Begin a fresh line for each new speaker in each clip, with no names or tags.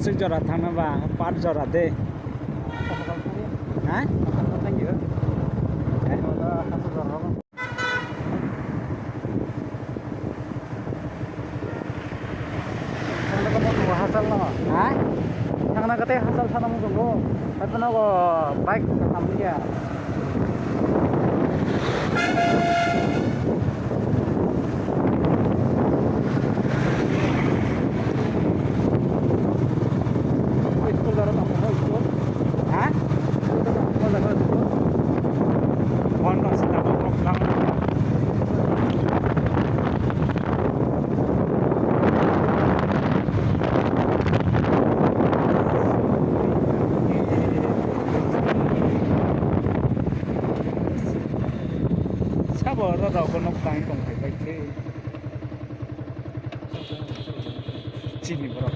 6 jora थांनोबा 5 jora दे ha ha
Thằng cái hasal sana mo gulo. At na ko bike kami ya. School darat ako school.
ha
School darat ako.
Honda sila ko lang Sabor daw ko nok tang kong kay kay Chini bro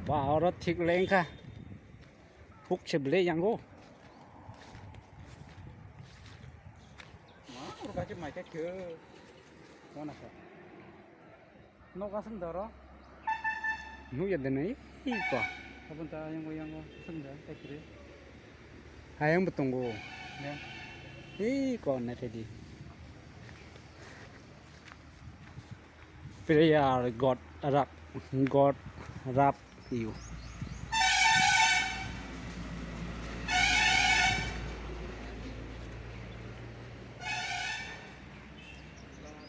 Wow, rất thích lên cả Phúc chụp lấy yang go
Udah cuma macet ke mana sih? No kasem daro.
Nu ya denai iko
Apa entah yang kasem dah tak kira.
hayang betunggu
Ya.
iko na tadi prayer god rap you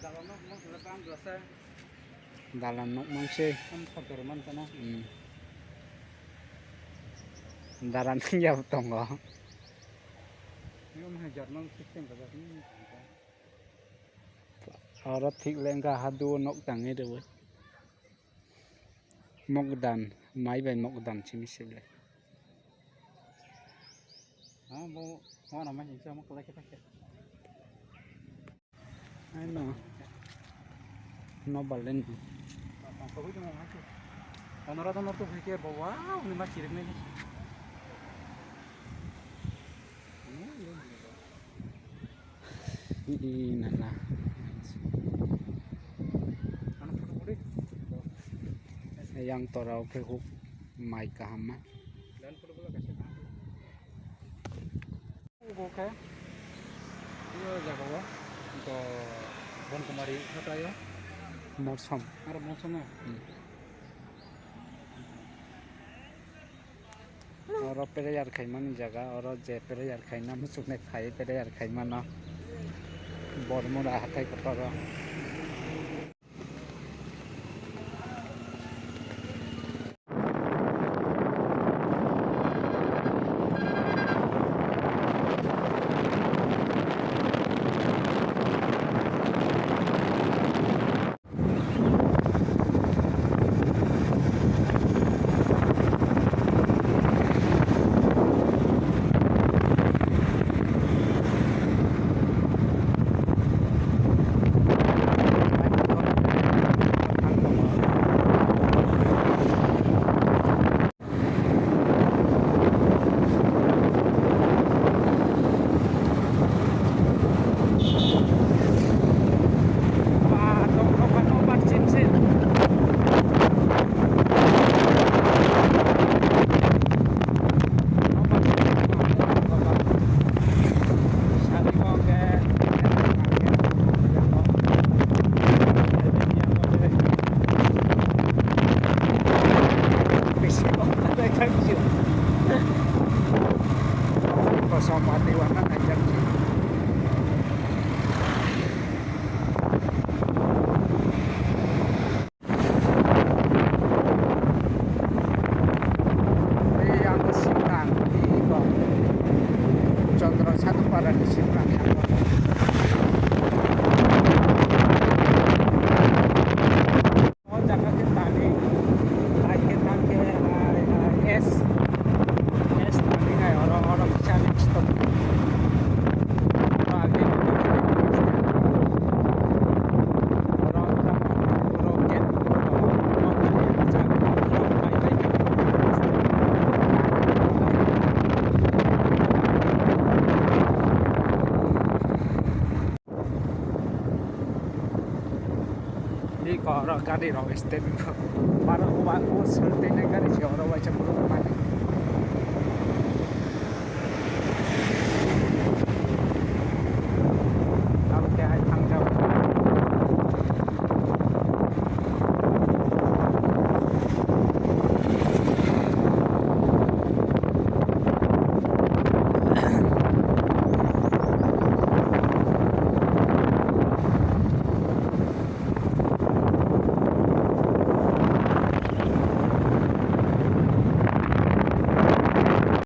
Dalam mau selesai dosa.
dalam nok mangse
Kan pertemuan sana.
daran ya betunggu
Ini mah Jerman sistem pada sini.
rất thích lên cả hadu nok tangi dewe mokdan mai bai mokdan chimi sile
Ah mau mana mah insya Allah kalau kita.
ai no balen
Kau itu mau masuk. Orang tuh pikir bahwa ini masih cilik nih.
nana
Anak foto boleh.
yang torau ke huk mai kahama
Dan foto boleh kasih. Oke. Iya jaga wa. Untuk bon kemari kata ya.
mosom
Ada musuhnya.
oro pereyar khaiman jaga oro je pereyar khaina musukne khai pereyar khaimana bormura hatai kotoro tuh pada di sini kami oh jangan kita nih kita ke es tadi kayak orang-orang cari stop lagi orang-orang roket đi có rồi cái đi rồi tên para uang uang seperti negara sih orang macam belum mana